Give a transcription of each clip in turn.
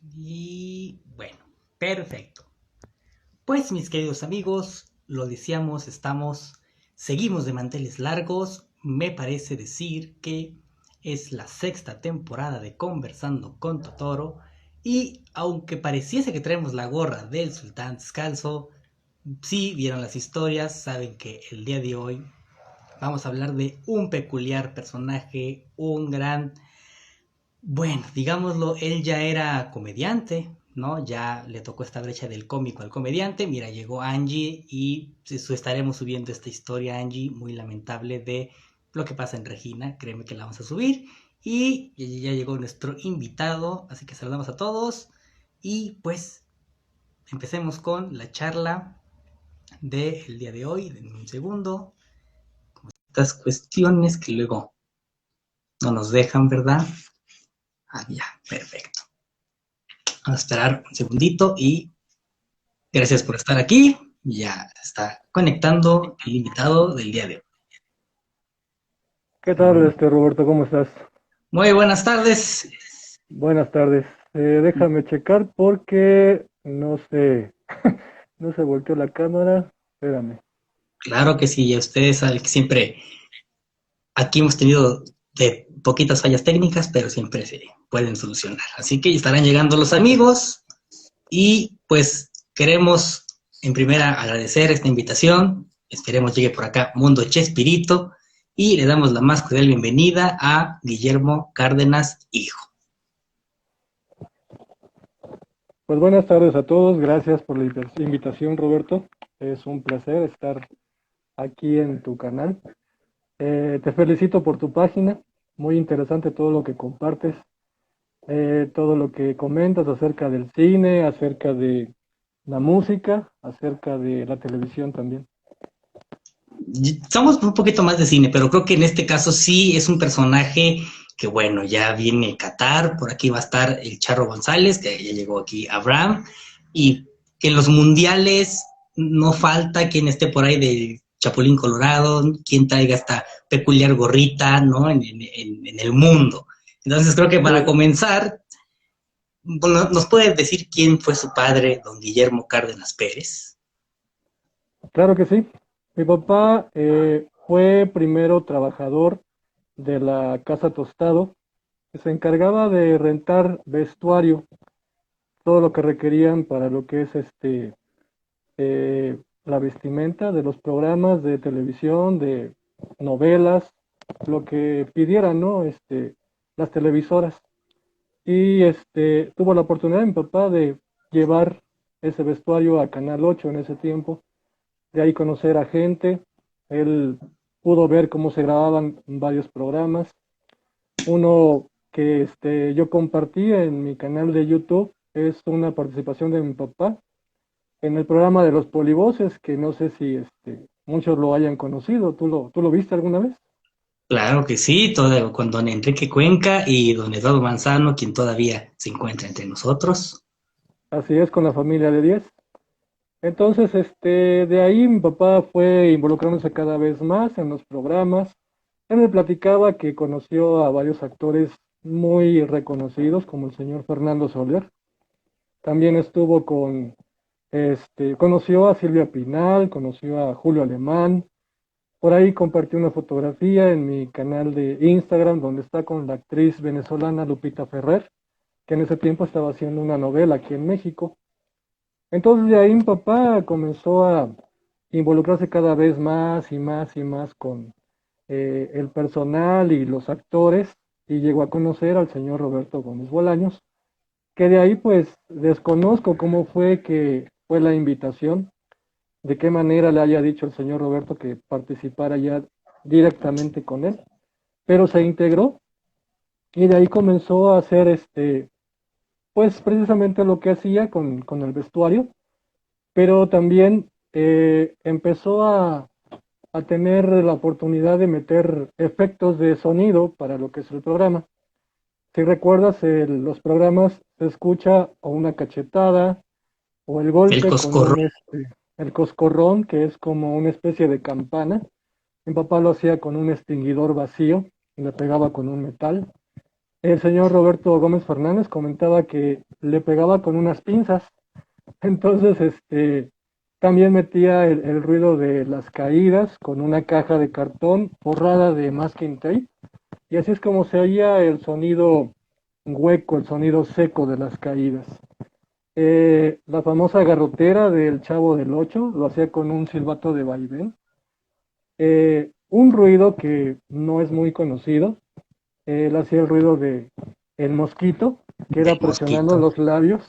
Y bueno, perfecto. Pues mis queridos amigos, lo decíamos, seguimos de manteles largos. Me parece decir que es la sexta temporada de Conversando con Totoro. Y aunque pareciese que traemos la gorra del Sultán Descalzo, si vieron las historias, saben que el día de hoy vamos a hablar de un peculiar personaje, un gran. Bueno, digámoslo, él ya era comediante, ¿no? Ya le tocó esta brecha del cómico al comediante. Mira, llegó Angie y estaremos subiendo esta historia, Angie, muy lamentable de lo que pasa en Regina. Créeme que la vamos a subir. Y ya llegó nuestro invitado, así que saludamos a todos. Y pues empecemos con la charla del día de hoy. En un segundo. Estas cuestiones que luego no nos dejan, ¿verdad? Ah, ya, perfecto. Vamos a esperar un segundito y gracias por estar aquí. Ya está conectando el invitado del día de hoy. ¿Qué tal, Roberto? ¿Cómo estás? Muy buenas tardes. Buenas tardes. Déjame checar porque no sé, no se volteó la cámara. Espérame. Claro que sí, ya ustedes saben que siempre aquí hemos tenido de poquitas fallas técnicas, pero siempre se pueden solucionar. Así que estarán llegando los amigos y pues queremos en primera agradecer esta invitación. Esperemos llegue por acá Mundo Chespirito y le damos la más cordial bienvenida a Guillermo Cárdenas, hijo. Pues buenas tardes a todos. Gracias por la invitación, Roberto. Es un placer estar aquí en tu canal. Te felicito por tu página. Muy interesante todo lo que compartes, todo lo que comentas acerca del cine, acerca de la música, acerca de la televisión también. Somos un poquito más de cine, pero creo que en este caso sí es un personaje que, bueno, ya viene Qatar, por aquí va a estar el Charro González, que ya llegó aquí Abraham, y que en los mundiales no falta quien esté por ahí de Chapulín Colorado, quien traiga esta peculiar gorrita, ¿no? En el mundo. Entonces creo que para Sí, comenzar, bueno, ¿nos puede decir quién fue su padre, don Guillermo Cárdenas Pérez? claro que sí. Mi papá fue primero trabajador de la Casa Tostado, que se encargaba de rentar vestuario, todo lo que requerían para lo que es la vestimenta de los programas de televisión, de novelas, lo que pidieran, ¿no? Las televisoras. Y tuvo la oportunidad mi papá de llevar ese vestuario a Canal 8 en ese tiempo, de ahí conocer a gente. Él pudo ver cómo se grababan varios programas. Uno que yo compartí en mi canal de YouTube es una participación de mi papá en el programa de los polivoces, que no sé si muchos lo hayan conocido. ¿Tú lo viste alguna vez? Claro que sí, todo, con don Enrique Cuenca y don Eduardo Manzano, quien todavía se encuentra entre nosotros. Así es, con la familia de 10. Entonces, de ahí mi papá fue involucrándose cada vez más en los programas. Él me platicaba que conoció a varios actores muy reconocidos, como el señor Fernando Soler. También estuvo conoció a Silvia Pinal, conoció a Julio Alemán. Por ahí compartí una fotografía en mi canal de Instagram donde está con la actriz venezolana Lupita Ferrer, que en ese tiempo estaba haciendo una novela aquí en México. Entonces de ahí mi papá comenzó a involucrarse cada vez más y más y más con el personal y los actores y llegó a conocer al señor Roberto Gómez Bolaños, que de ahí pues desconozco cómo fue que fue la invitación, de qué manera le haya dicho el señor Roberto que participara ya directamente con él, pero se integró y de ahí comenzó a hacer pues precisamente lo que hacía con el vestuario, pero también empezó a tener la oportunidad de meter efectos de sonido para lo que es el programa. Si recuerdas, los programas se escucha o una cachetada o el El golpe con Coscorro. el coscorrón, que es como una especie de campana. Mi papá lo hacía con un extinguidor vacío y le pegaba con un metal. El señor Roberto Gómez Fernández comentaba que le pegaba con unas pinzas. Entonces, también metía el ruido de las caídas con una caja de cartón forrada de masking tape. Y así es como se oía el sonido hueco, el sonido seco de las caídas. La famosa garrotera del Chavo del Ocho lo hacía con un silbato de vaivén. Un ruido que no es muy conocido, él hacía el ruido de el mosquito, que era Del presionando mosquito. los labios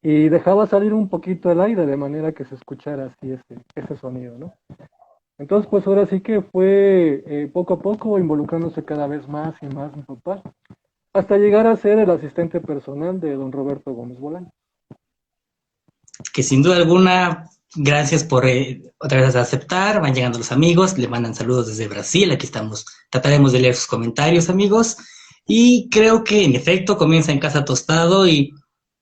y dejaba salir un poquito el aire de manera que se escuchara así ese sonido, ¿no? Entonces, pues ahora sí que fue poco a poco involucrándose cada vez más y más mi papá, hasta llegar a ser el asistente personal de don Roberto Gómez Bolaño. Que sin duda alguna, gracias por otra vez aceptar. Van llegando los amigos, le mandan saludos desde Brasil. Aquí estamos, trataremos de leer sus comentarios, amigos. Y creo que en efecto comienza en Casa Tostado y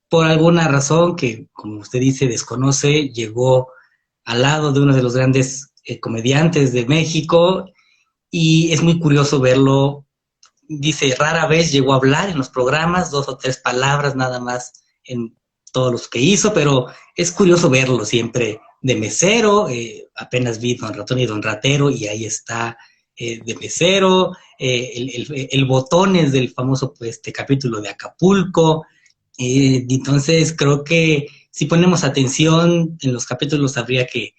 por alguna razón que, como usted dice, desconoce, llegó al lado de uno de los grandes comediantes de México y es muy curioso verlo. Dice, rara vez llegó a hablar en los programas, dos o tres palabras nada más en todos los que hizo, pero es curioso verlo siempre de mesero. Apenas vi Don Ratón y Don Ratero y ahí está de mesero. El botones del famoso pues, capítulo de Acapulco. Entonces creo que si ponemos atención en los capítulos habría que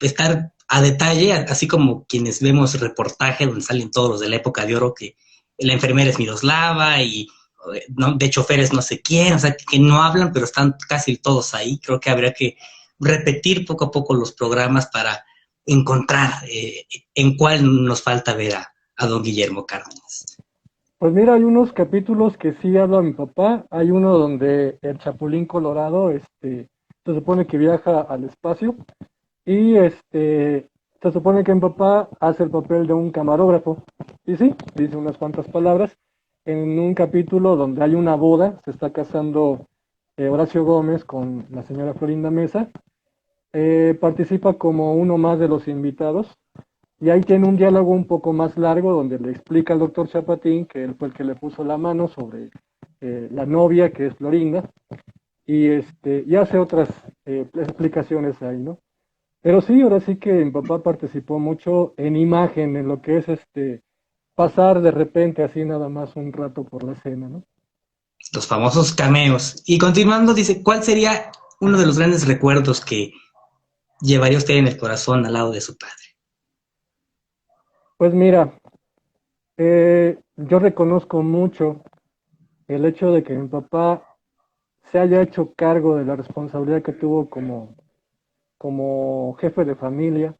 estar a detalle, así como quienes vemos reportajes donde salen todos los de la época de oro, que la enfermera es Miroslava y no, de choferes no sé quién, o sea, que no hablan, pero están casi todos ahí. Creo que habría que repetir poco a poco los programas para encontrar en cuál nos falta ver a don Guillermo Cárdenas. Pues mira, hay unos capítulos que sí habla mi papá. Hay uno donde el Chapulín Colorado, se supone que viaja al espacio y se supone que mi papá hace el papel de un camarógrafo. Y sí, dice unas cuantas palabras. En un capítulo donde hay una boda, se está casando Horacio Gómez con la señora Florinda Mesa. Participa como uno más de los invitados y ahí tiene un diálogo un poco más largo donde le explica al doctor Chapatín que él fue el que le puso la mano sobre la novia que es Florinda y hace otras explicaciones ahí, ¿no? Pero sí, ahora sí que mi papá participó mucho en imagen, en lo que es pasar de repente así nada más un rato por la escena, ¿no? Los famosos cameos. Y continuando, dice, ¿cuál sería uno de los grandes recuerdos que llevaría usted en el corazón al lado de su padre? Pues mira, yo reconozco mucho el hecho de que mi papá se haya hecho cargo de la responsabilidad que tuvo como jefe de familia,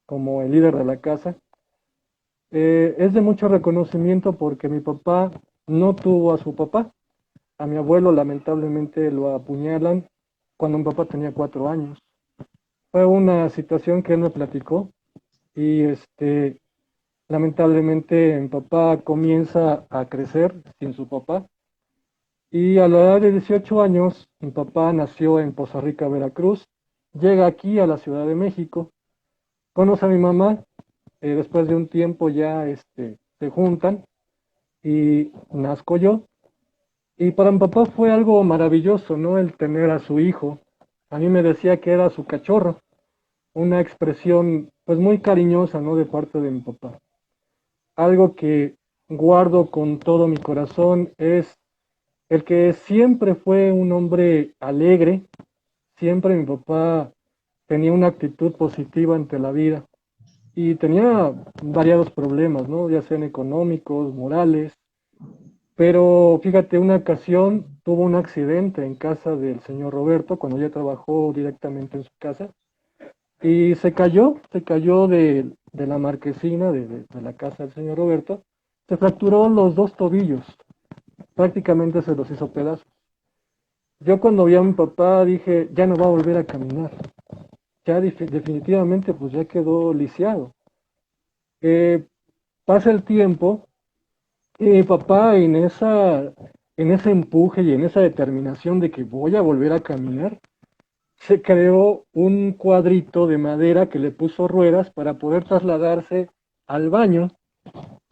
como el líder de la casa. Es de mucho reconocimiento porque mi papá no tuvo a su papá. A mi abuelo lamentablemente lo apuñalan cuando mi papá tenía 4 años. Fue una situación que él me platicó y lamentablemente mi papá comienza a crecer sin su papá y a la edad de 18 años mi papá nació en Poza Rica, Veracruz, llega aquí a la Ciudad de México, conoce a mi mamá, después de un tiempo ya se juntan y nazco yo. Y para mi papá fue algo maravilloso, ¿no? El tener a su hijo. A mí me decía que era su cachorro, una expresión pues muy cariñosa, ¿no? De parte de mi papá. Algo que guardo con todo mi corazón es el que siempre fue un hombre alegre, siempre mi papá tenía una actitud positiva ante la vida y tenía variados problemas, ¿no? Ya sean económicos, morales, pero fíjate, una ocasión tuvo un accidente en casa del señor Roberto, cuando ya trabajó directamente en su casa, y se cayó de la marquesina de la casa del señor Roberto, se fracturó los dos tobillos, prácticamente se los hizo pedazos. Yo cuando vi a mi papá dije, ya no va a volver a caminar, ya definitivamente pues ya quedó lisiado. Eh, Pasa el tiempo y mi papá en ese empuje y en esa determinación de que voy a volver a caminar, se creó un cuadrito de madera que le puso ruedas para poder trasladarse al baño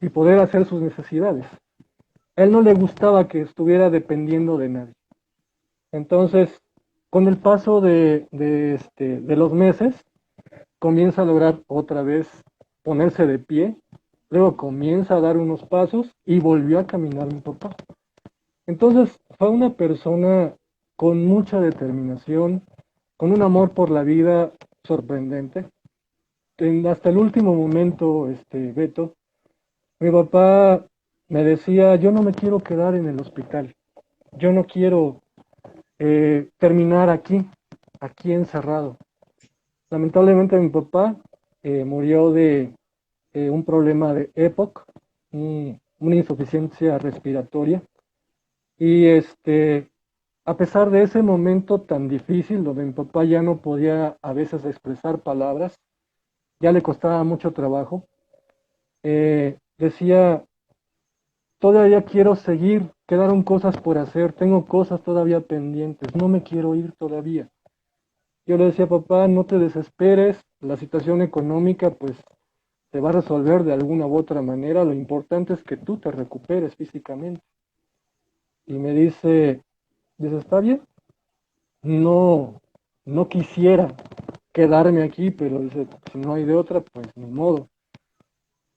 y poder hacer sus necesidades. él no le gustaba que estuviera dependiendo de nadie. Entonces, con el paso de los meses, comienza a lograr otra vez ponerse de pie, luego comienza a dar unos pasos y volvió a caminar mi papá. Entonces, fue una persona con mucha determinación, con un amor por la vida sorprendente. Hasta el último momento, Beto, mi papá me decía, yo no me quiero quedar en el hospital, yo no quiero terminar aquí encerrado. Lamentablemente mi papá murió de un problema de EPOC, una insuficiencia respiratoria, y a pesar de ese momento tan difícil, donde mi papá ya no podía a veces expresar palabras, ya le costaba mucho trabajo, decía, todavía quiero seguir, quedaron cosas por hacer, tengo cosas todavía pendientes, no me quiero ir todavía. Yo le decía, papá, no te desesperes, la situación económica pues se va a resolver de alguna u otra manera, lo importante es que tú te recuperes físicamente. Y me dice, está bien, no, no quisiera quedarme aquí, pero dice, si no hay de otra, pues ni modo.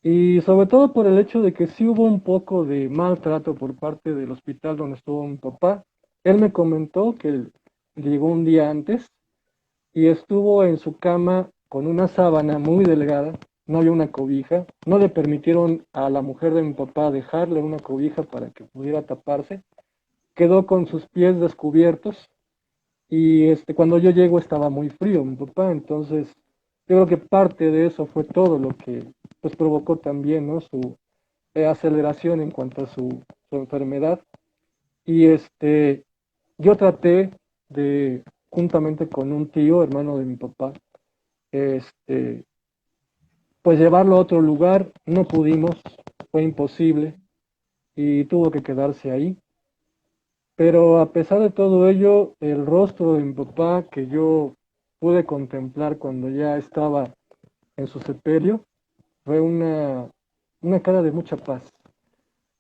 Y sobre todo por el hecho de que sí hubo un poco de maltrato por parte del hospital donde estuvo mi papá. Él me comentó que él llegó un día antes y estuvo en su cama con una sábana muy delgada, no había una cobija, no le permitieron a la mujer de mi papá dejarle una cobija para que pudiera taparse, quedó con sus pies descubiertos y cuando yo llego estaba muy frío mi papá, entonces yo creo que parte de eso fue todo lo que pues provocó también, ¿no? Su aceleración en cuanto a su enfermedad. Y yo traté de, juntamente con un tío, hermano de mi papá, este, pues llevarlo a otro lugar, no pudimos, fue imposible y tuvo que quedarse ahí. Pero a pesar de todo ello, el rostro de mi papá que yo pude contemplar cuando ya estaba en su sepelio fue una cara de mucha paz,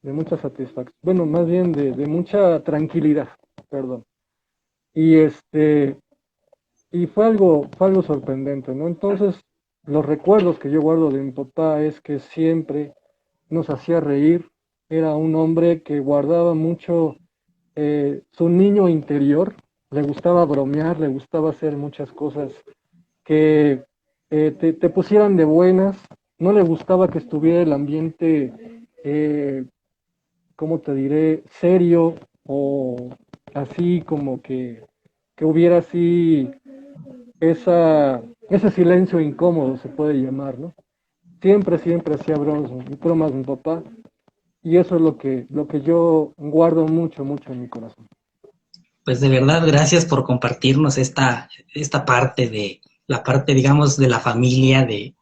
de mucha satisfacción, bueno, más bien de mucha tranquilidad, perdón. Y y fue algo sorprendente, ¿no? Entonces, los recuerdos que yo guardo de mi papá es que siempre nos hacía reír, era un hombre que guardaba mucho su niño interior, le gustaba bromear, le gustaba hacer muchas cosas que te pusieran de buenas, no le gustaba que estuviera el ambiente, ¿cómo te diré?, serio o así como que hubiera así ese silencio incómodo, se puede llamar, ¿no? Siempre hacía bromas mi papá, y eso es lo que yo guardo mucho en mi corazón. Pues de verdad, gracias por compartirnos esta parte de la parte, digamos, de la familia del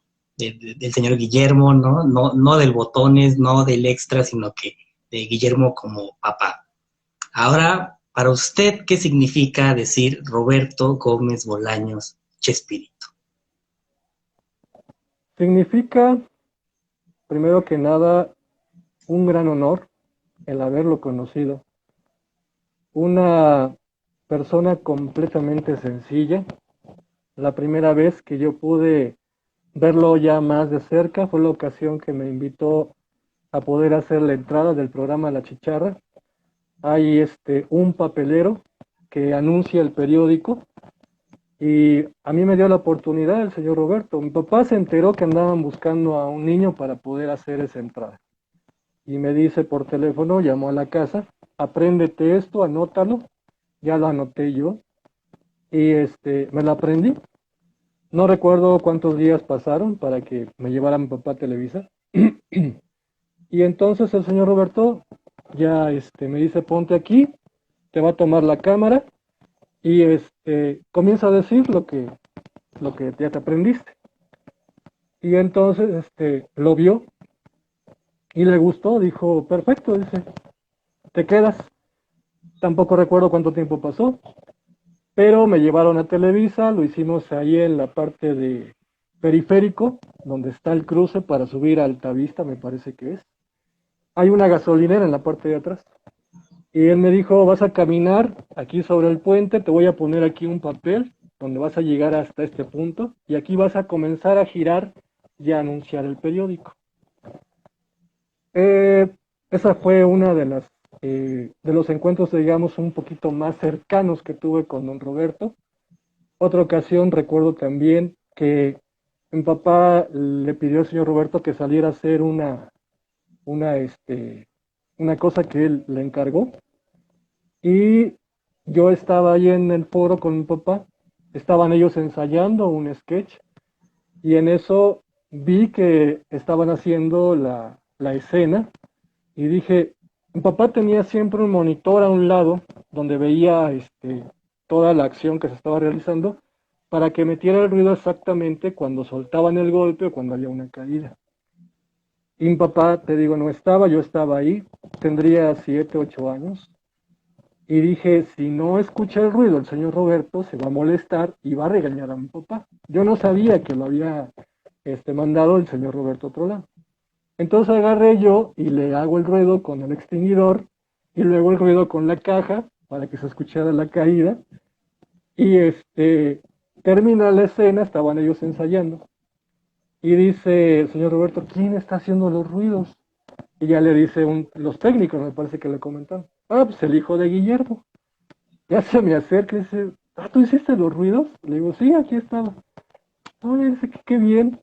señor Guillermo, ¿no? No del botones, no del extra, sino que de Guillermo como papá. Ahora, para usted, ¿qué significa decir Roberto Gómez Bolaños Chespirito? Significa, primero que nada, un gran honor el haberlo conocido. Una persona completamente sencilla. La primera vez que yo pude verlo ya más de cerca fue la ocasión que me invitó a poder hacer la entrada del programa La Chicharra. Hay un papelero que anuncia el periódico y a mí me dio la oportunidad el señor Roberto. Mi papá se enteró que andaban buscando a un niño para poder hacer esa entrada. Y me dice por teléfono, llamó a la casa, apréndete esto, anótalo. Ya lo anoté yo y me lo aprendí. No recuerdo cuántos días pasaron para que me llevara mi papá a Televisa. Y entonces el señor Roberto ya me dice, ponte aquí, te va a tomar la cámara y comienza a decir lo que ya te aprendiste. Y entonces lo vio y le gustó, dijo, perfecto, dice, te quedas. Tampoco recuerdo cuánto tiempo pasó, pero me llevaron a Televisa, lo hicimos ahí en la parte de periférico, donde está el cruce para subir a Altavista, me parece que es. hay una gasolinera en la parte de atrás. Y él me dijo, vas a caminar aquí sobre el puente, te voy a poner aquí un papel donde vas a llegar hasta este punto y aquí vas a comenzar a girar y a anunciar el periódico. Eh, Esa fue una de los encuentros, digamos, un poquito más cercanos que tuve con don Roberto. Otra ocasión recuerdo también que mi papá le pidió al señor Roberto que saliera a hacer una, este, una cosa que él le encargó. Y yo estaba ahí en el foro con mi papá, estaban ellos ensayando un sketch y en eso vi que estaban haciendo la escena y dije, mi papá tenía siempre un monitor a un lado donde veía toda la acción que se estaba realizando para que metiera el ruido exactamente cuando soltaban el golpe o cuando había una caída. Y mi papá, te digo, no estaba, yo estaba ahí, tendría 7, 8 años. Y dije, si no escucha el ruido, el señor Roberto se va a molestar y va a regañar a mi papá. Yo no sabía que lo había mandado el señor Roberto a otro lado. Entonces agarré yo y le hago el ruido con el extinguidor y luego el ruido con la caja para que se escuchara la caída. Y termina la escena, estaban ellos ensayando. Y dice el señor Roberto, ¿quién está haciendo los ruidos? Y ya le dice los técnicos, me parece que le comentaron. Ah, pues el hijo de Guillermo. Ya se me acerca y dice, ah, ¿tú hiciste los ruidos? Le digo, sí, aquí estaba. Oye, dice que qué bien.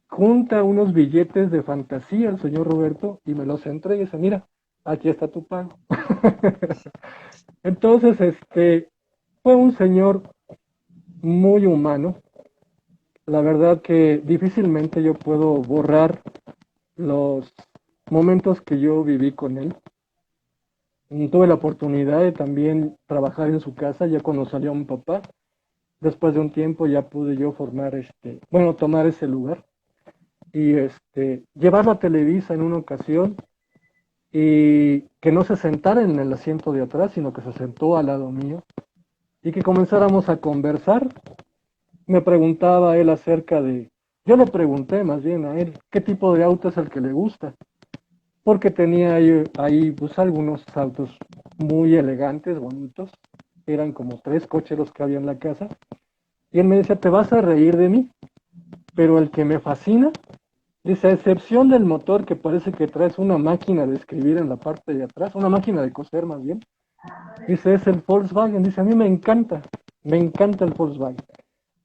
Junta unos billetes de fantasía el señor Roberto y me los entrega y dice, mira, aquí está tu pago. Entonces, fue un señor muy humano. La verdad que difícilmente yo puedo borrar los momentos que yo viví con él. Tuve la oportunidad de también trabajar en su casa ya cuando salió mi papá. Después de un tiempo ya pude yo formar tomar ese lugar y llevarlo a Televisa en una ocasión y que no se sentara en el asiento de atrás, sino que se sentó al lado mío y que comenzáramos a conversar. Me preguntaba él yo le pregunté más bien a él, ¿qué tipo de auto es el que le gusta? Porque tenía ahí pues algunos autos muy elegantes, bonitos, eran como 3 coches los que había en la casa, y él me decía, te vas a reír de mí, pero el que me fascina, dice, a excepción del motor que parece que traes una máquina de escribir en la parte de atrás, una máquina de coser más bien, dice, es el Volkswagen, dice, a mí me encanta el Volkswagen.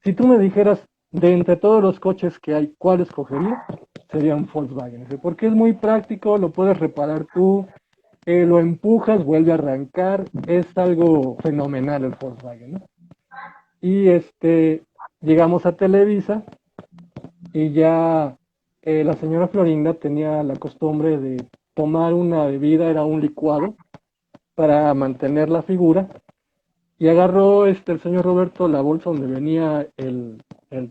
Si tú me dijeras, de entre todos los coches que hay, ¿cuál escogería? Sería un Volkswagen, dice, porque es muy práctico, lo puedes reparar tú, lo empujas, vuelve a arrancar, es algo fenomenal el Volkswagen, ¿no? Y llegamos a Televisa y ya la señora Florinda tenía la costumbre de tomar una bebida, era un licuado, para mantener la figura, y agarró el señor Roberto la bolsa donde venía el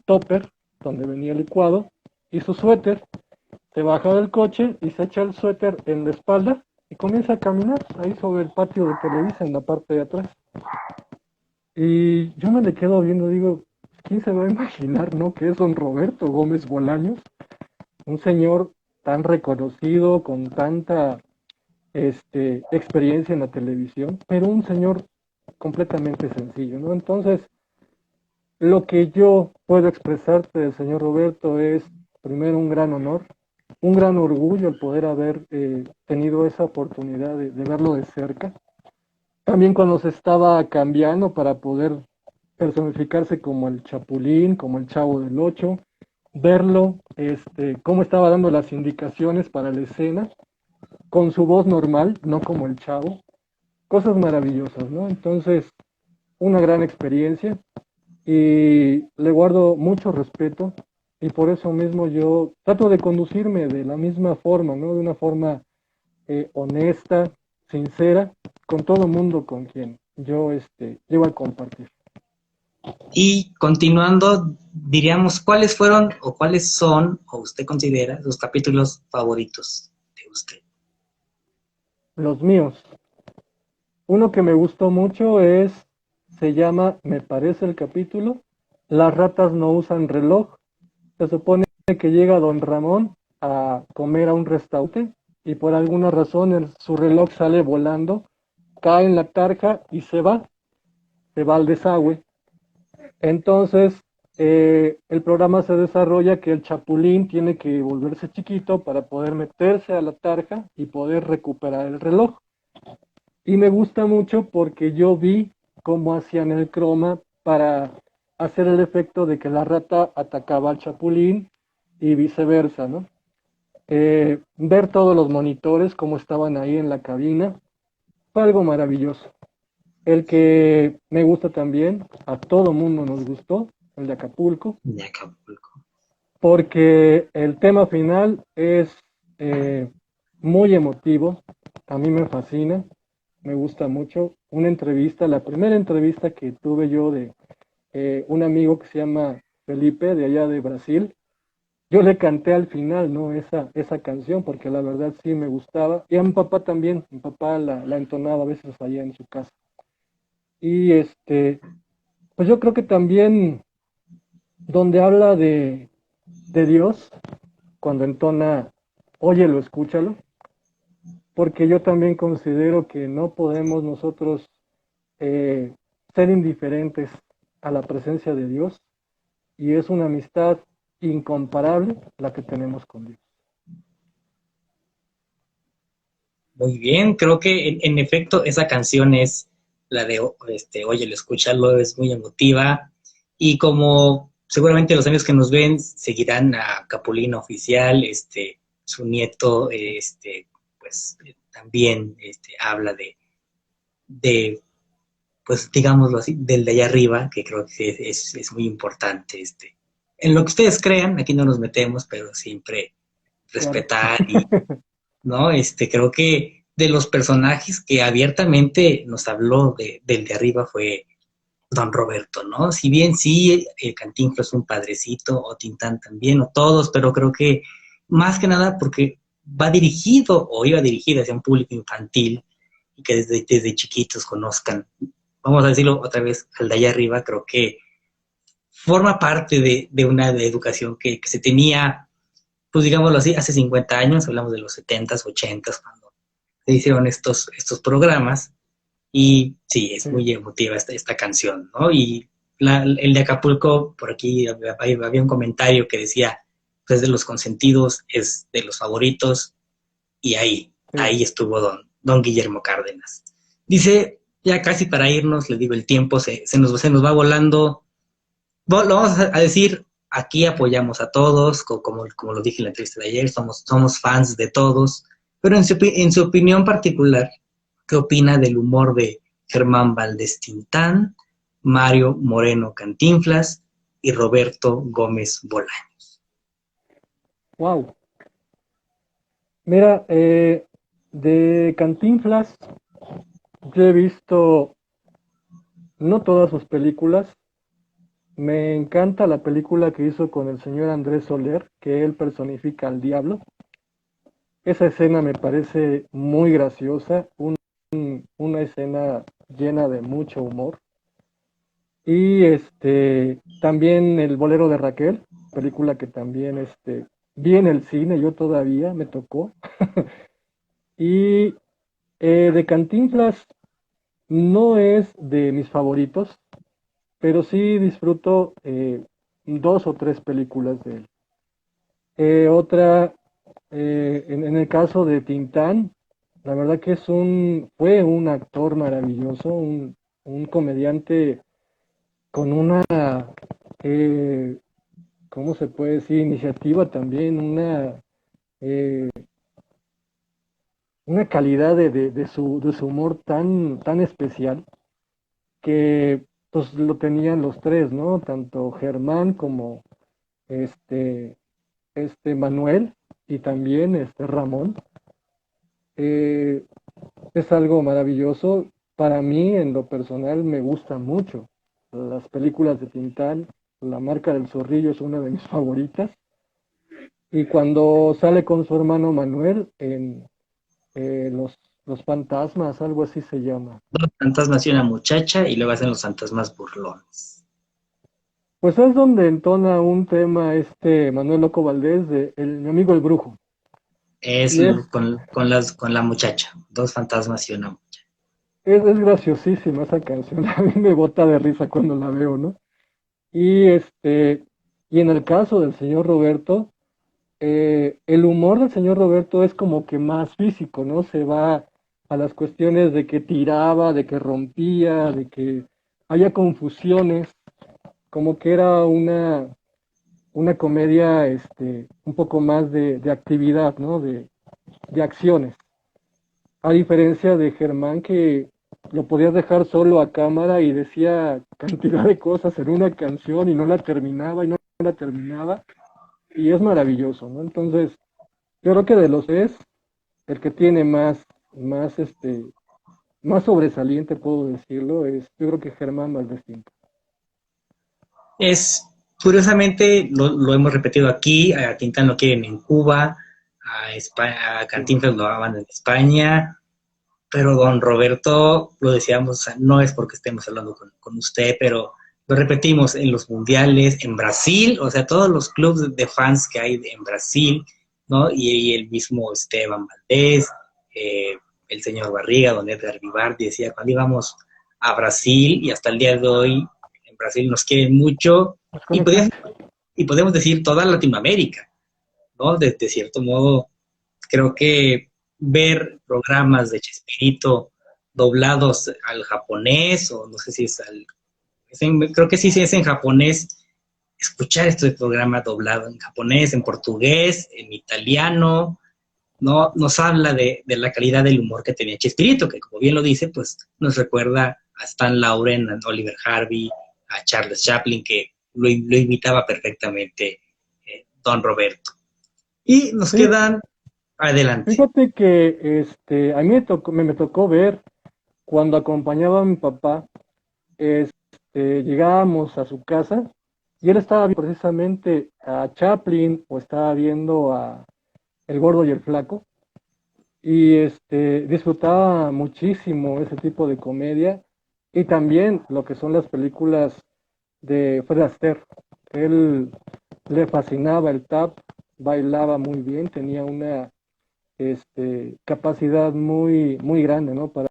topper, donde venía el licuado, y su suéter, se baja del coche y se echa el suéter en la espalda y comienza a caminar ahí sobre el patio de Televisa en la parte de atrás. Y yo me le quedo viendo, digo, ¿quién se va a imaginar, no? Que es don Roberto Gómez Bolaños, un señor tan reconocido, con tanta experiencia en la televisión, pero un señor completamente sencillo, ¿no? Entonces, lo que yo puedo expresarte del señor Roberto es, primero, un gran honor, un gran orgullo el poder haber tenido esa oportunidad de verlo de cerca. También cuando se estaba cambiando para poder personificarse como el Chapulín, como el Chavo del Ocho, verlo, cómo estaba dando las indicaciones para la escena, con su voz normal, no como el Chavo, cosas maravillosas, ¿no? Entonces, una gran experiencia y le guardo mucho respeto y por eso mismo yo trato de conducirme de la misma forma, ¿no? De una forma honesta, sincera, con todo mundo con quien yo llego a compartir. Y continuando, diríamos, ¿cuáles fueron o cuáles son, o usted considera, los capítulos favoritos de usted? Los míos. Uno que me gustó mucho se llama, me parece el capítulo, Las ratas no usan reloj. Se supone que llega don Ramón a comer a un restaurante y por alguna razón su reloj sale volando, cae en la tarja y se va al desagüe. Entonces, el programa se desarrolla que el chapulín tiene que volverse chiquito para poder meterse a la tarja y poder recuperar el reloj. Y me gusta mucho porque yo vi cómo hacían el croma para hacer el efecto de que la rata atacaba al chapulín y viceversa, ¿no? Ver todos los monitores, cómo estaban ahí en la cabina, fue algo maravilloso. El que me gusta también, a todo mundo nos gustó, el de Acapulco, De Acapulco. porque el tema final es eh, muy emotivo, a mí me fascina, me gusta mucho. Una entrevista, la primera entrevista que tuve yo de un amigo que se llama Felipe, de allá de Brasil, yo le canté al final, ¿no? Esa canción, porque la verdad sí me gustaba. Y a mi papá también, mi papá la entonaba a veces allá en su casa. Y pues yo creo que también donde habla de Dios, cuando entona, óyelo, escúchalo, porque yo también considero que no podemos nosotros eh, ser indiferentes a la presencia de Dios, y es una amistad incomparable la que tenemos con Dios. Muy bien, creo que en efecto esa canción es la de Oye, lo escúchalo, es muy emotiva. Y como seguramente los amigos que nos ven seguirán a Capulina Oficial, su nieto, pues también habla de, pues digámoslo así, del de allá arriba, que creo que es muy importante. En lo que ustedes crean, aquí no nos metemos, pero siempre Claro. respetar y ¿no? Creo que de los personajes que abiertamente nos habló del de arriba fue Don Roberto, ¿no? Si bien sí, el Cantinflas es un padrecito, o Tintán también, o todos, pero creo que más que nada porque va dirigido o iba dirigido hacia un público infantil y que desde chiquitos conozcan, vamos a decirlo otra vez, al de allá arriba, creo que forma parte de una educación que se tenía, pues digámoslo así, hace 50 años, hablamos de los 70s, 80s, cuando se hicieron estos programas, y sí, es Sí. muy emotiva esta canción, ¿no? Y el de Acapulco, por aquí había un comentario que decía, pues de los consentidos, es de los favoritos, y Sí. ahí estuvo don Guillermo Cárdenas. Dice, ya casi para irnos, le digo, el tiempo se nos va volando. Lo vamos a decir, aquí apoyamos a todos, como lo dije en la entrevista de ayer, somos fans de todos, pero en su opinión particular, ¿qué opina del humor de Germán Valdés Tintán, Mario Moreno Cantinflas y Roberto Gómez Bolaños? Wow. Mira, de Cantinflas, yo he visto no todas sus películas. Me encanta la película que hizo con el señor Andrés Soler, que él personifica al diablo. Esa escena me parece muy graciosa, una escena llena de mucho humor. Y también El bolero de Raquel, película que también vi en el cine, yo todavía me tocó. Y de Cantinflas no es de mis favoritos, pero sí disfruto dos o tres películas de él. Otra, en el caso de Tintán, la verdad que fue un actor maravilloso, un comediante con una, eh, ¿cómo se puede decir? Iniciativa también, eh, una calidad de su humor tan especial que pues lo tenían los tres, ¿no? Tanto Germán como este, Manuel y también Ramón. Eh, es algo maravilloso. Para mí, en lo personal, me gustan mucho las películas de Tintán. La marca del zorrillo es una de mis favoritas. Y cuando sale con su hermano Manuel en los fantasmas, algo así se llama. Los fantasmas y una muchacha, y luego hacen los fantasmas burlones. Pues es donde entona un tema Manuel Loco Valdés de mi amigo el brujo. Es Y con la muchacha, dos fantasmas y una muchacha. es graciosísima esa canción, a mí me bota de risa cuando la veo, ¿no? Y y en el caso del señor Roberto, el humor del señor Roberto es como que más físico, ¿no? Se va a las cuestiones de que tiraba, de que rompía, de que haya confusiones, como que era una comedia un poco más de actividad, ¿no? De acciones. A diferencia de Germán que lo podías dejar solo a cámara y decía cantidad de cosas en una canción y no la terminaba y no la terminaba y es maravilloso, ¿no? Entonces, yo creo que de los tres, el que tiene más, más sobresaliente, puedo decirlo, es, yo creo que Germán Malvestín. Es, curiosamente, lo hemos repetido aquí, a Tintán lo quieren en Cuba, a Sí, Cantinflas lo aman en España, pero don Roberto, lo decíamos, o sea, no es porque estemos hablando con usted, pero lo repetimos en los mundiales, en Brasil, o sea, todos los clubes de fans que hay en Brasil, ¿no? Y el mismo Esteban Valdés, el señor Barriga, don Edgar Vivardi, decía, cuando íbamos a Brasil, y hasta el día de hoy, en Brasil nos quieren mucho, es y, correcto. y podemos decir toda Latinoamérica, ¿no? De cierto modo, creo que ver programas de Chespirito doblados al japonés, o no sé si es creo que sí, sí es en japonés, escuchar este programa doblado en japonés, en portugués, en italiano, ¿no? Nos habla de la calidad del humor que tenía Chespirito, que como bien lo dice, pues nos recuerda a Stan Laurel, a Oliver Harvey, a Charles Chaplin, que lo imitaba perfectamente Don Roberto. Y nos Sí, quedan adelante. fíjate que a mí me tocó ver cuando acompañaba a mi papá, llegábamos a su casa y él estaba viendo precisamente a Chaplin o estaba viendo a El Gordo y el Flaco y disfrutaba muchísimo ese tipo de comedia y también lo que son las películas de Fred Astaire. Él le fascinaba el tap, bailaba muy bien, tenía una capacidad muy grande, ¿no? Para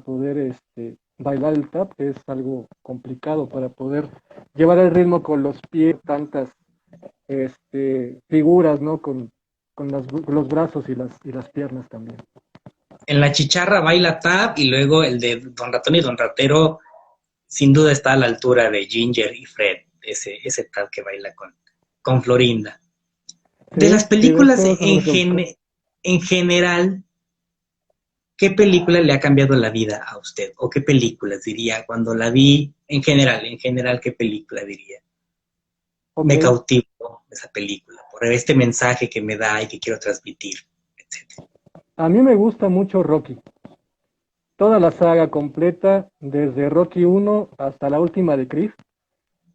poder bailar el tap es algo complicado para poder llevar el ritmo con los pies, tantas figuras, ¿no? Con los brazos y las piernas también. En la chicharra baila Tap y luego el de Don Ratón y Don Ratero sin duda está a la altura de Ginger y Fred, ese Tap que baila con Florinda. De Sí, las sí, de películas hecho eso me tocó. en general, ¿qué película le ha cambiado la vida a usted? ¿O qué películas diría cuando la vi en general, qué película diría? Ok, Me cautivó esa película por este mensaje que me da y que quiero transmitir, etcétera. a mí me gusta mucho Rocky. Toda la saga completa, desde Rocky 1 hasta la última de Chris,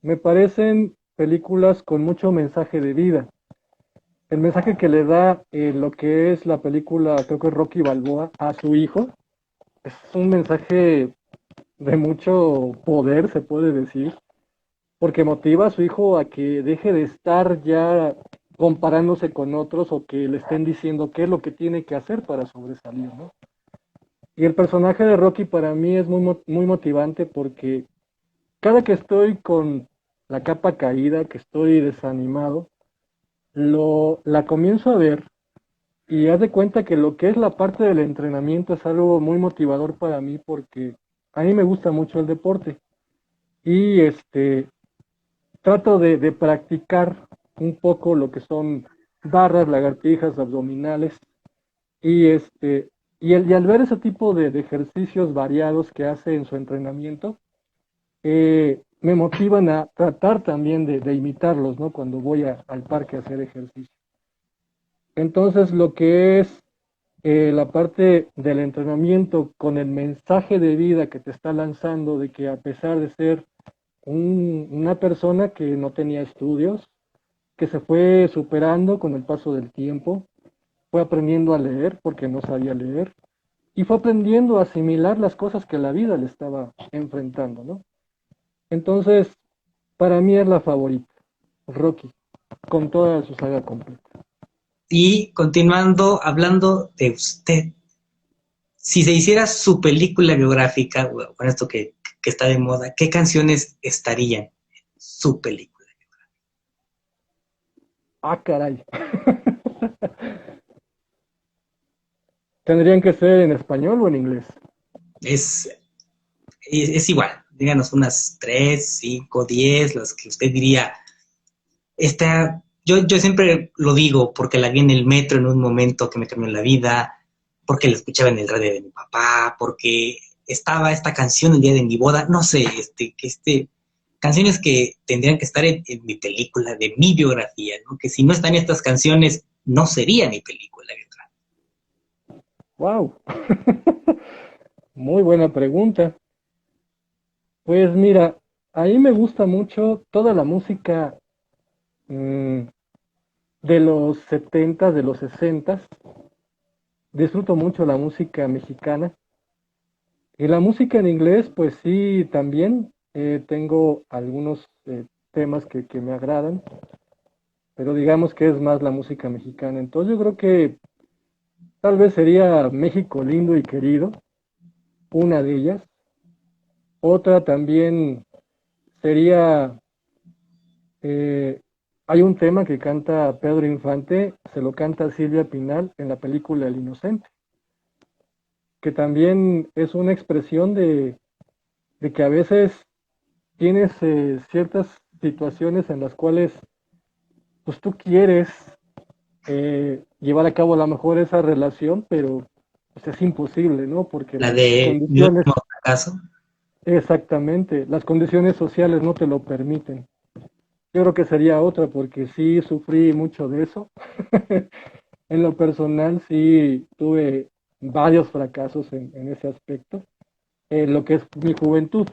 me parecen películas con mucho mensaje de vida. El mensaje que le da lo que es la película, creo que es Rocky Balboa, a su hijo, es un mensaje de mucho poder, se puede decir, porque motiva a su hijo a que deje de estar ya comparándose con otros o que le estén diciendo qué es lo que tiene que hacer para sobresalir, ¿no? Y el personaje de Rocky para mí es muy motivante porque cada que estoy con la capa caída, que estoy desanimado, la comienzo a ver y haz de cuenta que lo que es la parte del entrenamiento es algo muy motivador para mí porque a mí me gusta mucho el deporte y trato de practicar un poco lo que son barras, lagartijas, abdominales y y al ver ese tipo de ejercicios variados que hace en su entrenamiento, me motivan a tratar también de imitarlos, ¿no? Cuando voy al parque a hacer ejercicio. Entonces, lo que es la parte del entrenamiento con el mensaje de vida que te está lanzando de que a pesar de ser una persona que no tenía estudios, que se fue superando con el paso del tiempo, fue aprendiendo a leer porque no sabía leer y fue aprendiendo a asimilar las cosas que la vida le estaba enfrentando, ¿no? Entonces, para mí es la favorita, Rocky, con toda su saga completa. Y continuando hablando de usted, si se hiciera su película biográfica, bueno, con esto que está de moda, ¿qué canciones estarían en su película? Ah, caray. ¿Tendrían que ser en español o en inglés? Es, es igual, díganos unas 3, 5, 10, las que usted diría, yo siempre lo digo porque la vi en el metro en un momento que me cambió la vida, porque la escuchaba en el radio de mi papá, porque estaba esta canción el día de mi boda, no sé, canciones que tendrían que estar en mi película, de mi biografía, ¿no? Que si no están estas canciones, no sería mi película biográfica. Wow. Muy buena pregunta. Pues mira, a mí me gusta mucho toda la música mm, de los 70, de los 60. Disfruto mucho la música mexicana. Y la música en inglés, pues sí, también tengo algunos temas que me agradan, pero digamos que es más la música mexicana. Entonces yo creo que tal vez sería México lindo y querido, una de ellas. Otra también sería, eh, hay un tema que canta Pedro Infante, se lo canta Silvia Pinal en la película El Inocente, que también es una expresión de que a veces tienes ciertas situaciones en las cuales pues tú quieres llevar a cabo a lo mejor esa relación, pero pues, es imposible, ¿no? Porque La las de Mi condiciones, último fracaso. exactamente, las condiciones sociales no te lo permiten. Yo creo que sería otra, porque sí sufrí mucho de eso. En lo personal, sí tuve varios fracasos en ese aspecto. En lo que es mi juventud,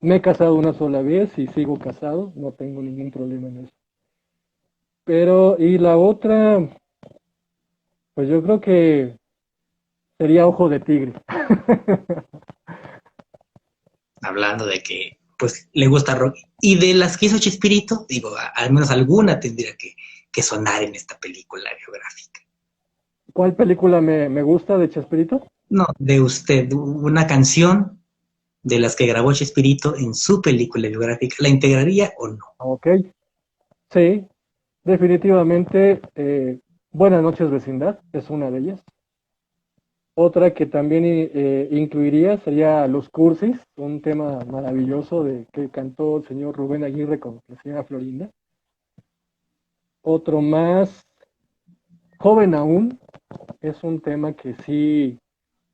me he casado una sola vez y sigo casado, no tengo ningún problema en eso. Pero, y la otra, pues yo creo que sería Ojo de Tigre. Hablando de que pues le gusta rock. Y de las que hizo Chespirito, digo, al menos alguna tendría que sonar en esta película biográfica. ¿Cuál película me gusta de Chespirito? No, de usted, una canción de las que grabó Chespirito en su película biográfica, ¿la integraría o no? Ok, sí, definitivamente Buenas noches vecindad es una de ellas. Otra que también incluiría sería Los Cursis, un tema maravilloso que cantó el señor Rubén Aguirre con la señora Florinda. Otro más, Joven aún, es un tema que sí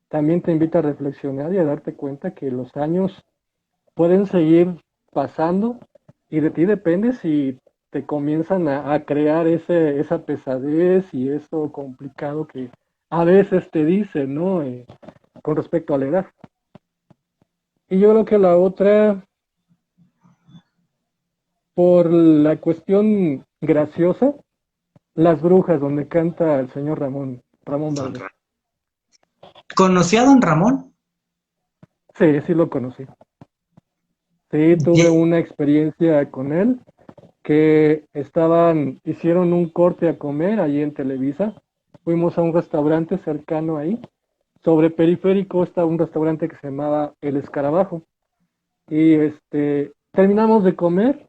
también te invita a reflexionar y a darte cuenta que los años pueden seguir pasando y de ti depende si te comienzan a crear esa pesadez y eso complicado que a veces te dicen, ¿no? Con respecto a la edad. Y yo creo que la otra, por la cuestión graciosa, Las Brujas, donde canta el señor Ramón Don Valdés. ¿Conoció a Don Ramón? Sí, sí lo conocí. Sí, tuve una experiencia con él, que hicieron un corte a comer allí en Televisa. Fuimos a un restaurante cercano ahí. Sobre Periférico está un restaurante que se llamaba El Escarabajo. Y terminamos de comer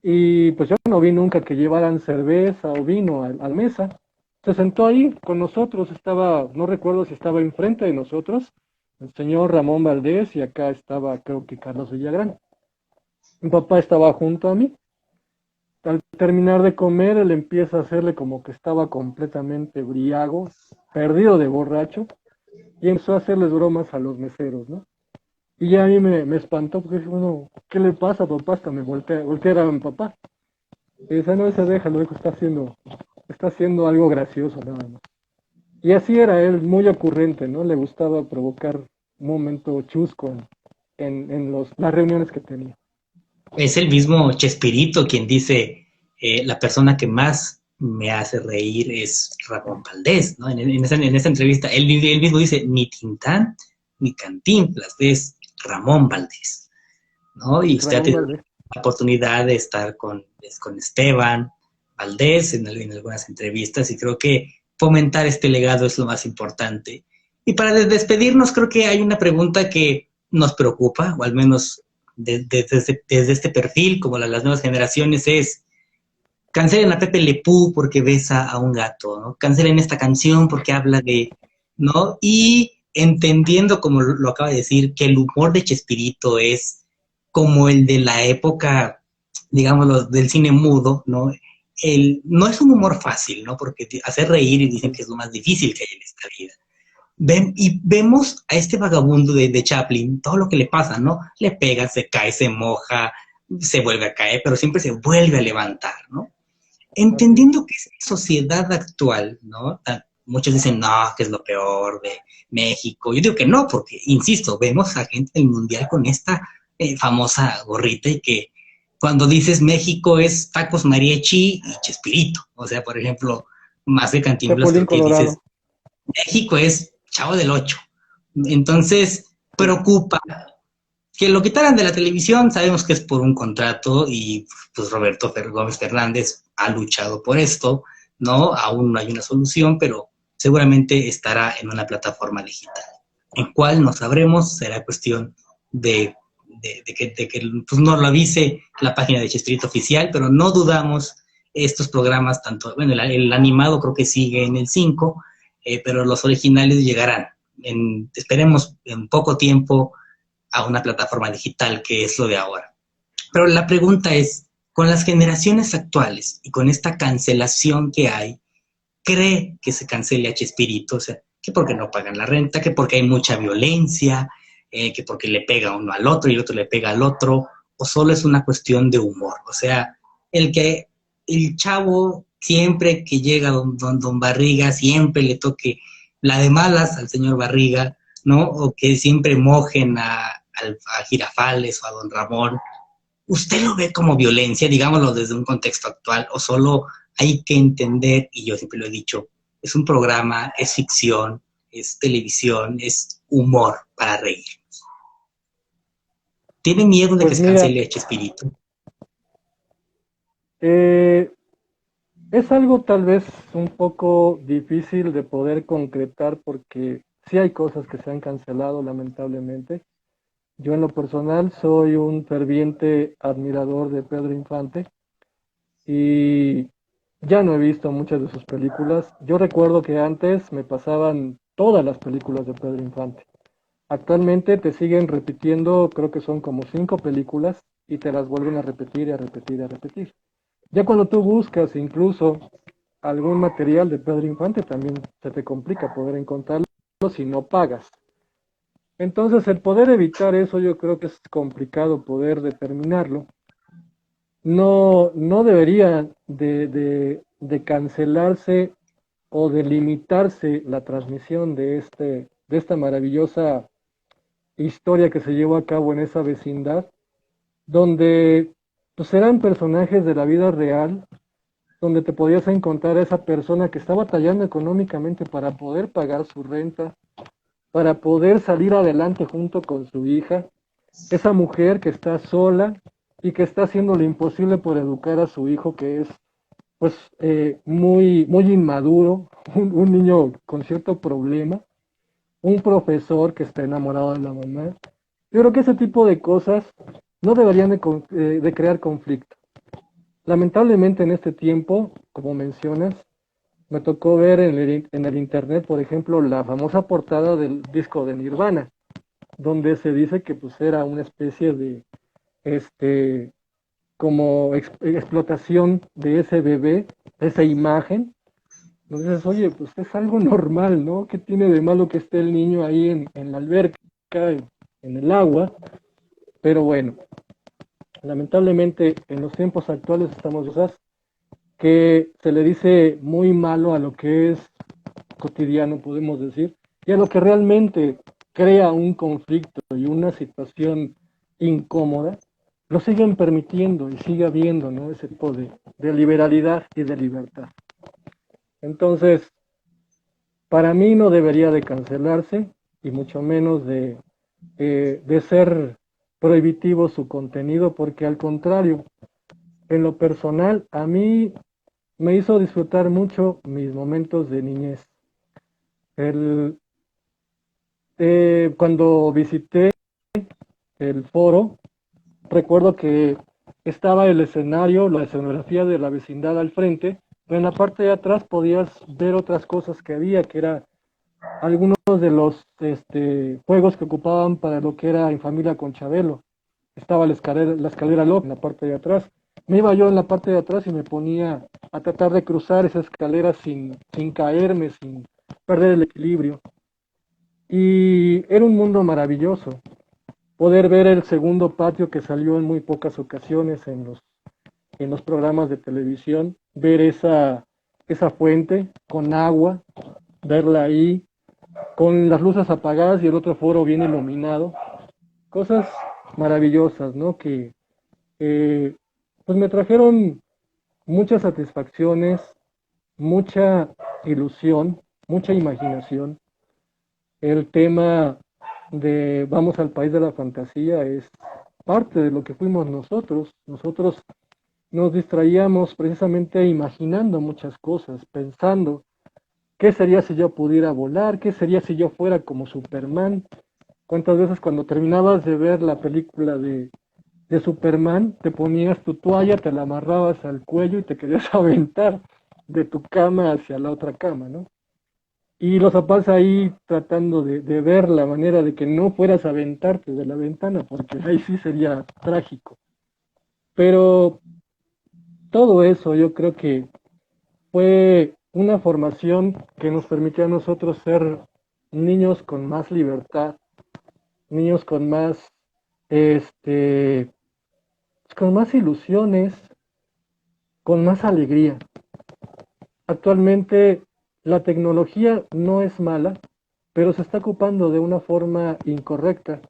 y pues yo no vi nunca que llevaran cerveza o vino al mesa. Se sentó ahí con nosotros, no recuerdo si estaba enfrente de nosotros, el señor Ramón Valdés y acá estaba creo que Carlos Villagrán. Mi papá estaba junto a mí. Al terminar de comer, él empieza a hacerle como que estaba completamente briago, perdido de borracho, y empezó a hacerles bromas a los meseros, ¿no? Y ya a mí me espantó porque dije, bueno, ¿qué le pasa, papá? Hasta me volteé a mi papá. Y dice, no, ese déjalo, hijo, está haciendo algo gracioso nada más. Y así era él, muy ocurrente, ¿no? Le gustaba provocar un momento chusco en las reuniones que tenía. Es el mismo Chespirito quien dice, la persona que más me hace reír es Ramón Valdés, ¿no? En esa entrevista, él mismo dice, ni Tintán ni Cantinflas, es Ramón Valdés, ¿no? Y usted ha Ramón tenido Valdés. la oportunidad de estar con Esteban, Valdés en algunas entrevistas, y creo que fomentar este legado es lo más importante. Y para despedirnos, creo que hay una pregunta que nos preocupa, o al menos desde este perfil, como las nuevas generaciones, es: cancelen a Pepe Le Pew porque besa a un gato, ¿no? Cancelen esta canción porque habla de, ¿no? Y entendiendo, como lo acaba de decir, que el humor de Chespirito es como el de la época, digamos, del cine mudo, ¿no? No es un humor fácil, ¿no? Porque hacer reír y dicen que es lo más difícil que hay en esta vida. Y vemos a este vagabundo de Chaplin, todo lo que le pasa, ¿no? Le pega, se cae, se moja, se vuelve a caer, pero siempre se vuelve a levantar, ¿no? Así es. Entendiendo que esta sociedad actual, ¿no? Muchos dicen, no, que es lo peor de México. Yo digo que no, porque, insisto, vemos a gente del mundial con esta famosa gorrita, y que cuando dices México es tacos mariachi y Chespirito. O sea, por ejemplo, más que Cantinflas, Chapulín creo que dices Colorado. México es Chavo del Ocho. Entonces, Sí. preocupa que lo quitaran de la televisión. Sabemos que es por un contrato, y pues Roberto Gómez Fernández ha luchado por esto, ¿no? Aún no hay una solución, pero seguramente estará en una plataforma digital. En cuál no sabremos, será cuestión de que pues no lo avise la página de Chespirito Oficial, pero no dudamos estos programas, tanto, bueno, el animado creo que sigue en el 5, pero los originales llegarán, esperemos, en poco tiempo, a una plataforma digital, que es lo de ahora. Pero la pregunta es, con las generaciones actuales y con esta cancelación que hay, ¿cree que se cancele a Chespirito? O sea, que porque no pagan la renta, que porque hay mucha violencia, que porque le pega uno al otro y el otro le pega al otro, o solo es una cuestión de humor. O sea, el chavo, siempre que llega don Barriga, siempre le toque la de malas al señor Barriga, ¿no? O que siempre mojen a Girafales o a don Ramón. ¿Usted lo ve como violencia, digámoslo desde un contexto actual, o solo hay que entender, y yo siempre lo he dicho, es un programa, es ficción, es televisión, es humor para reír? ¿Tiene miedo de que Pues se mira, cancele a Chespirito? eh, es algo tal vez un poco difícil de poder concretar porque sí hay cosas que se han cancelado lamentablemente. Yo en lo personal soy un ferviente admirador de Pedro Infante y ya no he visto muchas de sus películas. Yo recuerdo que antes me pasaban todas las películas de Pedro Infante. Actualmente te siguen repitiendo, creo que son como 5 películas y te las vuelven a repetir y a repetir y a repetir. Ya cuando tú buscas incluso algún material de Pedro Infante, también se te complica poder encontrarlo si no pagas. Entonces, el poder evitar eso, yo creo que es complicado poder determinarlo. No debería de cancelarse o de limitarse la transmisión de esta maravillosa historia que se llevó a cabo en esa vecindad, donde pues eran personajes de la vida real, donde te podías encontrar a esa persona que está batallando económicamente para poder pagar su renta, para poder salir adelante junto con su hija, esa mujer que está sola y que está haciendo lo imposible por educar a su hijo, que es pues muy inmaduro, un niño con cierto problema, un profesor que está enamorado de la mamá. Yo creo que ese tipo de cosas no deberían de crear conflicto. Lamentablemente en este tiempo, como mencionas, me tocó ver en el internet, por ejemplo, la famosa portada del disco de Nirvana, donde se dice que pues era una especie de este como explotación de ese bebé, esa imagen. Entonces, oye, pues es algo normal, ¿no? ¿Qué tiene de malo que esté el niño ahí en la alberca, en el agua? Pero bueno, lamentablemente en los tiempos actuales estamos cosas que se le dice muy malo a lo que es cotidiano, podemos decir, y a lo que realmente crea un conflicto y una situación incómoda, lo siguen permitiendo y sigue habiendo, ¿no? Ese tipo de liberalidad y de libertad. Entonces, para mí no debería de cancelarse y mucho menos de ser prohibitivo su contenido, porque al contrario, en lo personal, a mí me hizo disfrutar mucho mis momentos de niñez. El, cuando visité el foro, recuerdo que estaba el escenario, la escenografía de la vecindad al frente, pero en la parte de atrás podías ver otras cosas que había, que era algunos de los juegos que ocupaban para lo que era En Familia con Chabelo. Estaba la escalera loca en la parte de atrás. Me iba yo en la parte de atrás y me ponía a tratar de cruzar esa escalera sin caerme, sin perder el equilibrio. Y era un mundo maravilloso. Poder ver el segundo patio que salió en muy pocas ocasiones en los programas de televisión, ver esa fuente con agua, verla ahí, con las luces apagadas y el otro foro bien iluminado. Cosas maravillosas, ¿no? Que pues me trajeron muchas satisfacciones, mucha ilusión, mucha imaginación. El tema de Vamos al País de la Fantasía es parte de lo que fuimos nosotros. Nosotros nos distraíamos precisamente imaginando muchas cosas, pensando qué sería si yo pudiera volar, qué sería si yo fuera como Superman. ¿Cuántas veces cuando terminabas de ver la película de Superman, te ponías tu toalla, te la amarrabas al cuello y te querías aventar de tu cama hacia la otra cama, ¿no? Y los papás ahí tratando de ver la manera de que no fueras a aventarte de la ventana, porque ahí sí sería trágico. Pero todo eso yo creo que fue una formación que nos permitió a nosotros ser niños con más libertad, niños este, con más ilusiones, con más alegría. Actualmente la tecnología no es mala, pero se está ocupando de una forma incorrecta,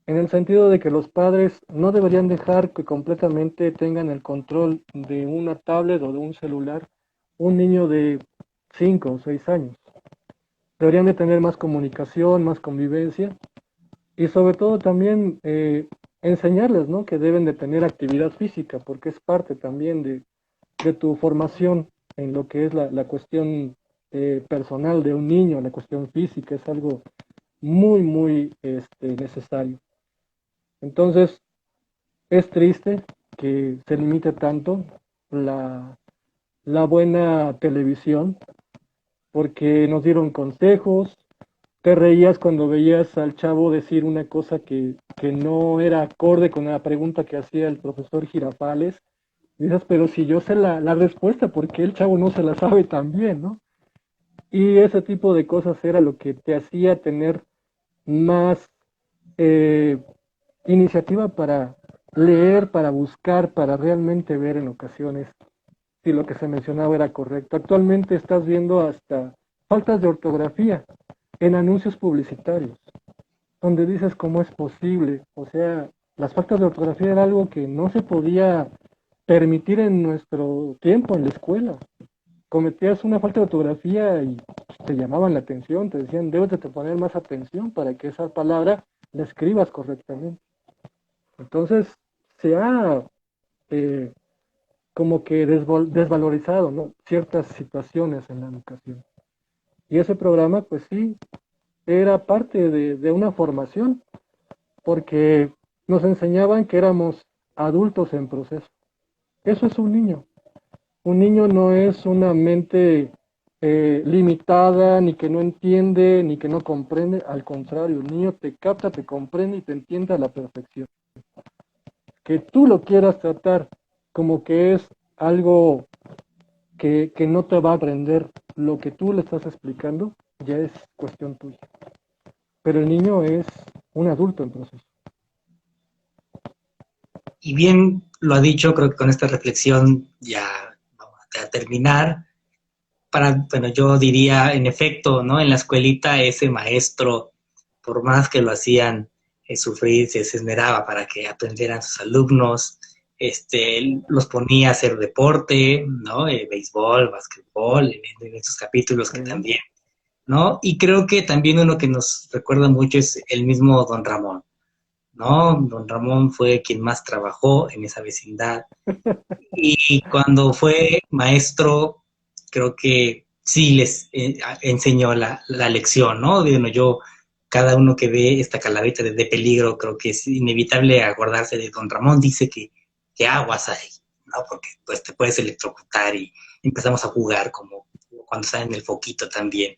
en el sentido de que los padres no deberían dejar que completamente tengan el control de una tablet o de un celular un niño de 5 o 6 años. Deberían de tener más comunicación, más convivencia y sobre todo también enseñarles, ¿no?, que deben de tener actividad física, porque es parte también de tu formación en lo que es la cuestión personal de un niño, la cuestión física, es algo muy, muy necesario. Entonces, es triste que se limite tanto la, la buena televisión, porque nos dieron consejos, te reías cuando veías al chavo decir una cosa que no era acorde con la pregunta que hacía el profesor Girafales. Y dices, pero si yo sé la respuesta, ¿por qué el chavo no se la sabe tan bien, no? Y ese tipo de cosas era lo que te hacía tener más eh, iniciativa para leer, para buscar, para realmente ver en ocasiones si lo que se mencionaba era correcto. Actualmente estás viendo hasta faltas de ortografía en anuncios publicitarios, donde dices cómo es posible. O sea, las faltas de ortografía era algo que no se podía permitir en nuestro tiempo en la escuela. Cometías una falta de ortografía y te llamaban la atención, te decían, debes de poner más atención para que esa palabra la escribas correctamente. Entonces, se ha eh, como que desvalorizado, ¿no?, ciertas situaciones en la educación. Y ese programa, pues sí, era parte de una formación, porque nos enseñaban que éramos adultos en proceso. Eso es un niño. Un niño no es una mente limitada, ni que no entiende, ni que no comprende. Al contrario, el niño te capta, te comprende y te entiende a la perfección. Que tú lo quieras tratar como que es algo que no te va a aprender lo que tú le estás explicando, ya es cuestión tuya. Pero el niño es un adulto en proceso. Y bien lo ha dicho, creo que con esta reflexión ya vamos a terminar. Bueno, yo diría, en efecto, ¿no? En la escuelita ese maestro, por más que lo hacían sufrir, se esmeraba para que aprendieran sus alumnos, los ponía a hacer deporte, ¿no? Béisbol, básquetbol, en esos capítulos que Sí, también, ¿no? Y creo que también uno que nos recuerda mucho es el mismo Don Ramón, ¿no? Don Ramón fue quien más trabajó en esa vecindad. Y cuando fue maestro, creo que sí les enseñó la lección, ¿no? Bueno, yo, cada uno que ve esta calaverita de peligro, creo que es inevitable acordarse de Don Ramón, dice que aguas hay, ¿no? Porque pues te puedes electrocutar y empezamos a jugar como cuando está en el foquito también,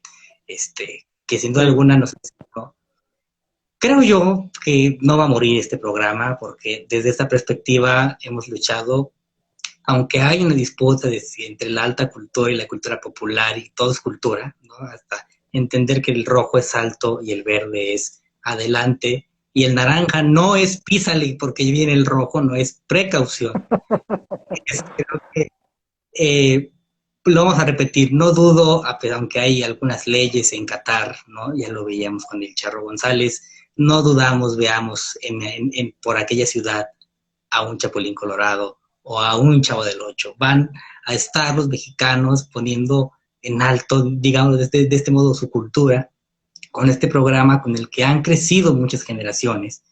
que sin duda Sí. alguna nos enseñó. Creo yo que no va a morir este programa porque desde esta perspectiva hemos luchado, aunque hay una disputa entre la alta cultura y la cultura popular, y todo es cultura, ¿no? Hasta entender que el rojo es alto y el verde es adelante, y el naranja no es písale porque viene el rojo, no es precaución. Creo que lo vamos a repetir, no dudo, aunque hay algunas leyes en Qatar, ¿no? Ya lo veíamos con el Charro González, no dudamos, veamos por aquella ciudad a un Chapulín Colorado o a un Chavo del Ocho. Van a estar los mexicanos poniendo en alto, digamos, de este modo su cultura, con este programa con el que han crecido muchas generaciones,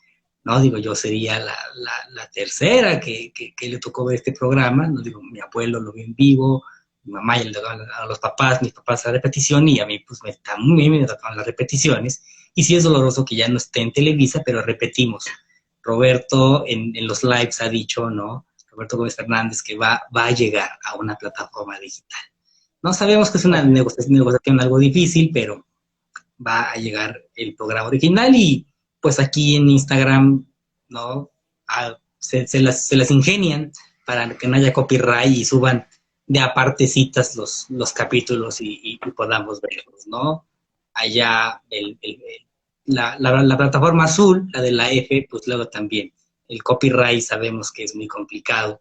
¿no? Digo, yo sería la tercera que le tocó ver este programa, ¿no? Digo, mi abuelo lo vio en vivo, mi mamá y a los papás, mis papás a la repetición, y a mí pues me tocaban las repeticiones, y sí es doloroso que ya no esté en Televisa, pero repetimos. Roberto en los lives ha dicho, ¿no? Roberto Gómez Fernández, que va a llegar a una plataforma digital. No sabemos que es una Así es. negociación algo difícil, pero va a llegar el programa original, y pues aquí en Instagram, ¿no? Se las ingenian para que no haya copyright y suban de apartecitas los capítulos y podamos verlos, ¿no? Allá la plataforma azul, la de la F, pues luego también el copyright sabemos que es muy complicado,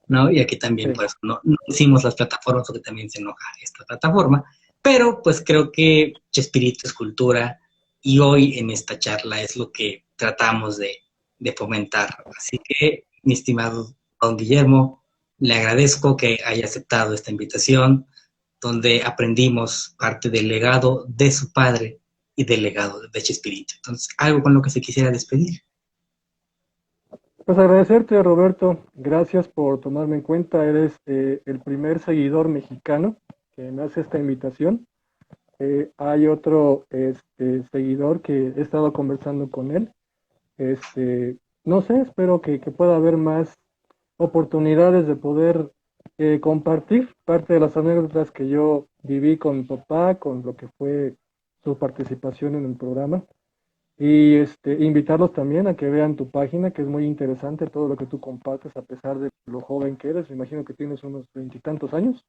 ¿no? Y aquí también, Sí. pues, no hicimos las plataformas porque también se enoja esta plataforma, pero pues creo que Chespirito es cultura, y hoy en esta charla es lo que tratamos de fomentar. Así que, mi estimado don Guillermo, le agradezco que haya aceptado esta invitación, donde aprendimos parte del legado de su padre y del legado de Chespirito. Entonces, algo con lo que se quisiera despedir. Pues agradecerte, Roberto. Gracias por tomarme en cuenta. Eres el primer seguidor mexicano que me hace esta invitación. Hay otro seguidor que he estado conversando con él. No sé, espero que pueda haber más oportunidades de poder compartir parte de las anécdotas que yo viví con mi papá, con lo que fue su participación en el programa. Y invitarlos también a que vean tu página, que es muy interesante todo lo que tú compartes, a pesar de lo joven que eres. Me imagino que tienes unos veintitantos años.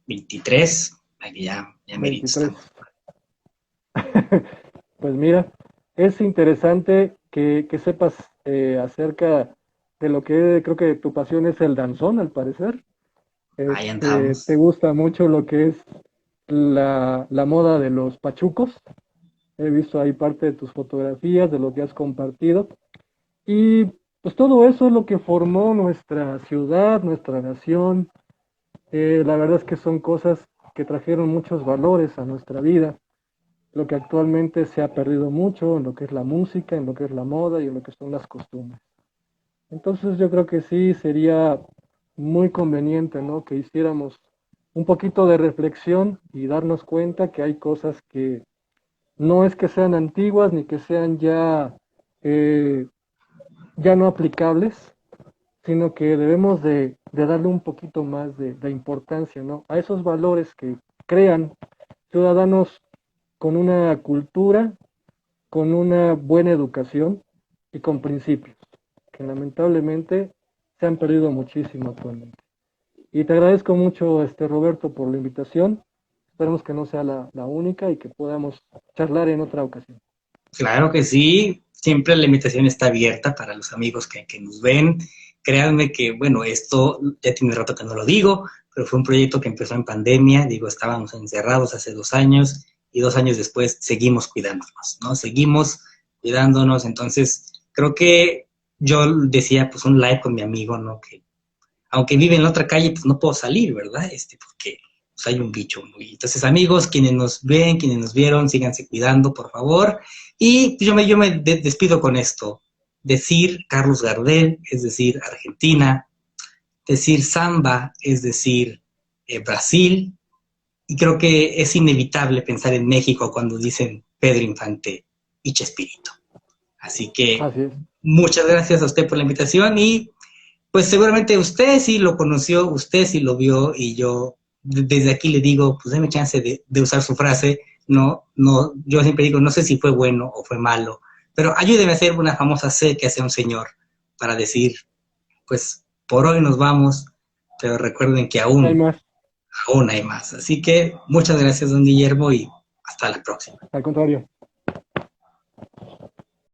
23, ya merito 23. estamos. Pues mira, es interesante que sepas acerca de lo que creo que tu pasión es el danzón, al parecer. Ahí Te andamos. gusta mucho lo que es la moda de los pachucos. He visto ahí parte de tus fotografías, de lo que has compartido. Y pues todo eso es lo que formó nuestra ciudad, nuestra nación. La verdad es que son cosas que trajeron muchos valores a nuestra vida. Lo que actualmente se ha perdido mucho en lo que es la música, en lo que es la moda y en lo que son las costumbres. Entonces yo creo que sí sería muy conveniente, ¿no? Que hiciéramos un poquito de reflexión y darnos cuenta que hay cosas que no es que sean antiguas ni que sean eh, ya no aplicables, sino que debemos de darle un poquito más de importancia, ¿no? A esos valores que crean ciudadanos con una cultura, con una buena educación y con principios, que lamentablemente se han perdido muchísimo actualmente. Y te agradezco mucho, Roberto, por la invitación. Esperemos que no sea la única y que podamos charlar en otra ocasión. Claro que sí, siempre la invitación está abierta para los amigos que nos ven. Créanme que, bueno, esto ya tiene rato que no lo digo, pero fue un proyecto que empezó en pandemia, digo, estábamos encerrados hace 2 años, y 2 años después seguimos cuidándonos, ¿no? Seguimos cuidándonos, entonces creo que yo decía, pues un live con mi amigo, ¿no? Que aunque vive en la otra calle, pues no puedo salir, ¿verdad? Porque pues, hay un bicho. Entonces, amigos, quienes nos ven, quienes nos vieron, síganse cuidando, por favor. Y pues, yo me despido con esto. decir Carlos Gardel, es decir, Argentina, decir samba, es decir, Brasil, y creo que es inevitable pensar en México cuando dicen Pedro Infante y Chespirito. Así que Así es. muchas gracias a usted por la invitación y pues seguramente usted sí lo conoció, usted sí lo vio y yo desde aquí le digo, pues déme chance de usar su frase, no, yo siempre digo, no sé si fue bueno o fue malo, pero ayúdeme a hacer una famosa C que hace un señor para decir, pues por hoy nos vamos, pero recuerden que No hay más. aún hay más. Así que muchas gracias, don Guillermo, y hasta la próxima. Al contrario.